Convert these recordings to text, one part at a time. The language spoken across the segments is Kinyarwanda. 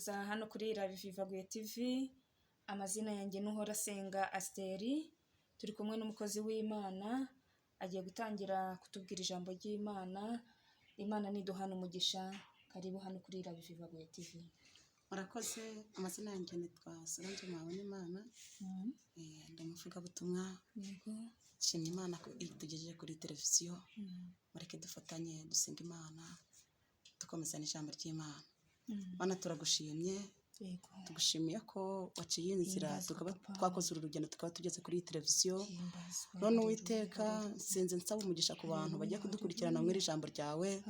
kubasuhuza hano kuri Ravivaguye TV. Amazina yanjye Nuhora Senga Asteri. Turi kumwe n'umukozi w'Imana agiye gutangira kutubwira ijambo ry'Imana. Imana niduhana umugisha. Karibu hano kuri Ravivaguye TV. Murakoze. Amazina yanjye nitwa Solange Muhawenimana. Ndamuvuga butumwa. Yego. Nshimye Imana ko itugejeje kuri televiziyo. Mureke dufatanye dusenga Imana. Dukomeza n'ijambo ry'Imana. Bana turagushimye. Yego. Tugushimiye ko waciye inzira tukaba twakoze urugendo tukaba tugeze kuri televiziyo. None Uwiteka sinze nsaba umugisha ku bantu bagiye kudukurikirana muri ijambo ryawe.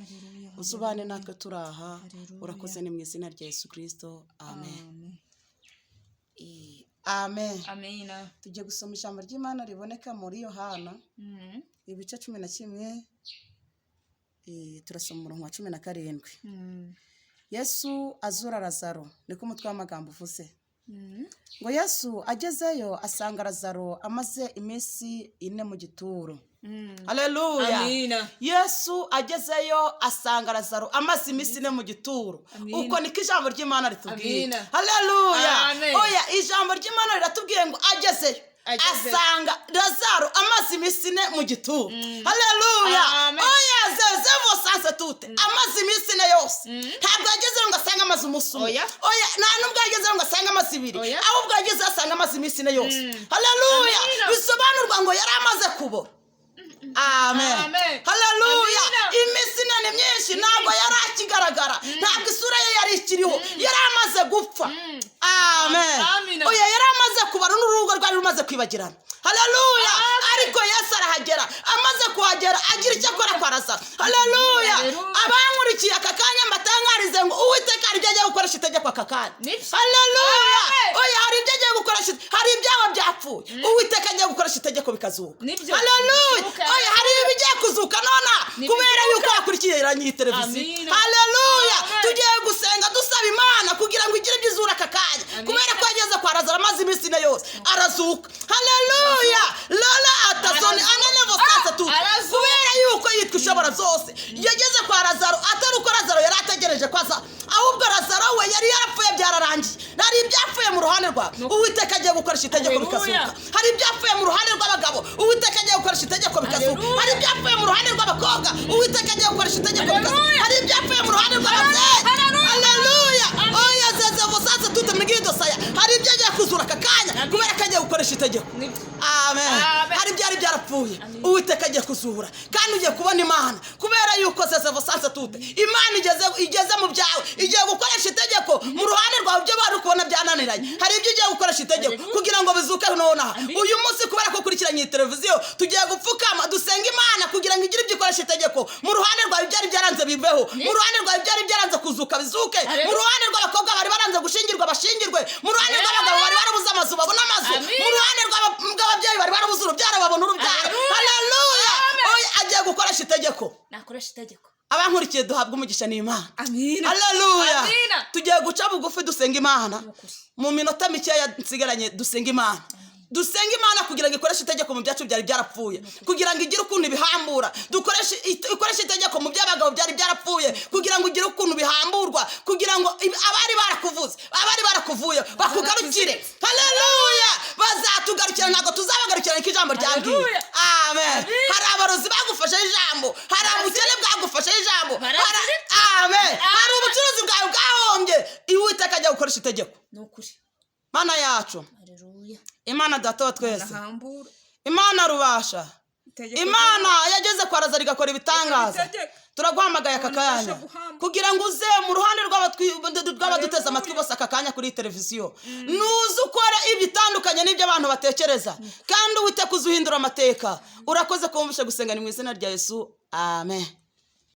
Uzubane natwe turaha. Urakoze ni mu izina rya Yesu Kristo. Amen. Amen. Amina. Tugiye gusoma ijambo ry'Imana riboneka muri Yohana ibice 11. Turasoma umurongo wa 17. Yesu azura Lazaro, niko umutwe w'amagambo uvuze. Ngo Yesu agezeyo asanga Lazaro amaze iminsi 4 mu gituro. Haleluya. Amina. Yesu agezeyo asanga Lazaro amaze iminsi 4 mu gituro. Uko niko ijambo ry'Imana ritubwiye. Haleluya. Oya, ijambo ry'Imana riratubwiye ngo agezeyo asanga Lazaro amaze iminsi 4 mu gituro. Haleluya. Oya, zezevo sanse tute amaze iminsi 4 yose. Ntabwo yagezeyo ngo asanga amaze umunsi umwe. Oya, nta nubwo yagezeyo ngo asanga amaze 2, ahubwo yagezeyo asanga amaze iminsi 4 yose. Haleluya. Bisobanurwa ngo yari amaze kubora. Amen. Haleluya. Iminsi 4 myinshi ntabwo yari akigaragara, ntabwo isura ye yari ikiriho, yari amaze gupfa. Amen. Oya, yari amaze kubara n'urugo rwari rumaze kwibagirana. Haleluya. Ariko Yesu arahagera, amaze kuhagera agira icyo akora kwa Lazaro. Haleluya. Abankurikiye aka kanya mbatangarize ngo Uwiteka ari agiye gukoresha itegeko aka kanya. Haleluya. Oya, hari ibyo agiye gukoresha, hari ibyaha byapfuye, Uwiteka agiye gukoresha itegeko bikazuka. Haleluya. Oya, hari ibigiye kuzuka nona kubera yuko yakurikiranye televiziyo. Haleluya. Tugiye gusenga dusaba Imana kugira ngo igire byizura aka kanya, kubera ko yageze kwa Lazaro amaze iminsi 4 yose arazuka. Haleluya. Lola atazoni ananevo sasa tu. Kubera yuko yitwa ushobora zose yageze kwa Lazaro, atari uko Lazaro yari ategereje kwaza, ahubwo Lazaro we yari yarapfuye byararangiye. Nari ibyapfuye mu ruhande rwa Uwiteka agiye gukoresha itegeko bikazuka. Hari ibyapfuye mu ruhande rw'abagabo, Uwiteka agiye gukoresha itegeko bikazuka. Hari ibyapfuye mu ruhande rw'abakobwa, Uwiteka agiye gukoresha itegeko bikazuka. Hari ibyapfuye mu ruhande rw'ababyeyi. Haleluya. Oya, zezevo sasa tute mgido saya. Hari ibyo agiye kuzura aka kanya kubera ko agiye gukoresha itegeko. Amen. Hari byari byarapfuye, Uwiteka agiye kuzura kandi ugiye kubona Imana, kubera yuko zezevo sasa tute Imana igeze mu byawe, igiye gukoresha itegeko mu ruhande rwawe byo bari kubona byananiranye. Hari ibyo igiye gukoresha itegeko kugira ngo bizuke nona. Uyu munsi kubera ko kurikiranye televiziyo tugiye gupfukama dusenga Imana kugira ngo igire ibyo ikoresha itegeko mu ruhande rwawe byari byaranze biveho, mu ruhande rwawe byari byaranze kuzuka bizuke, mu ruhande rw'abakobwa bari baranze gushingirwa bashingirwe, mu ruhande rw'abagabo bari barabuze amazu babona amazu, mu ruhande rw'ababyeyi bari barabuze urubyaro babona urubyaro. Haleluya. Oya, agiye gukoresha itegeko. Nakoresha itegeko. Abankurikiye duhabwa umugisha n'Imana. Amina. Haleluya. Amina. Tugiye guca bugufi dusenga Imana. Mu minota mikeya nsigaranye dusenga Imana. Dusenga Imana kugira ngo ikoreshe itegeko mu byacu byari byarapfuye, kugira ngo igire ukuntu bihambura. Ikoreshe itegeko mu by'abagabo byari byarapfuye, kugira ngo igire ukuntu bihamburwa, kugira ngo abari barakuvuze, abari barakuvuye bakugarukire. Haleluya. Bazatugarukira, ntabwo tuzabagarukira n'iko ijambo ryambwiye. Amen. Hari abarozi bagufashe ijambo, hari ubukene bwagufashe ijambo. Amen. Hari ubucuruzi bwawe bwahombye, Uwiteka agiye gukoresha itegeko. Nukuri. Mana yacu. Haleluya. Imana data wa twese. Hambura. Imana rubasha. Imana yageze kwa Lazaro igakora ibitangaza. Turaguhamagaye aka kanya kugira ngo uze mu ruhande rw'abaduteza amatwi bose aka kanya kuri televiziyo. Nuze ukora ibitandukanye n'ibyo abantu batekereza, kandi Uwiteka uzuhindura amateka. Urakoze kumvisha gusenga ni mu izina rya Yesu. Amen.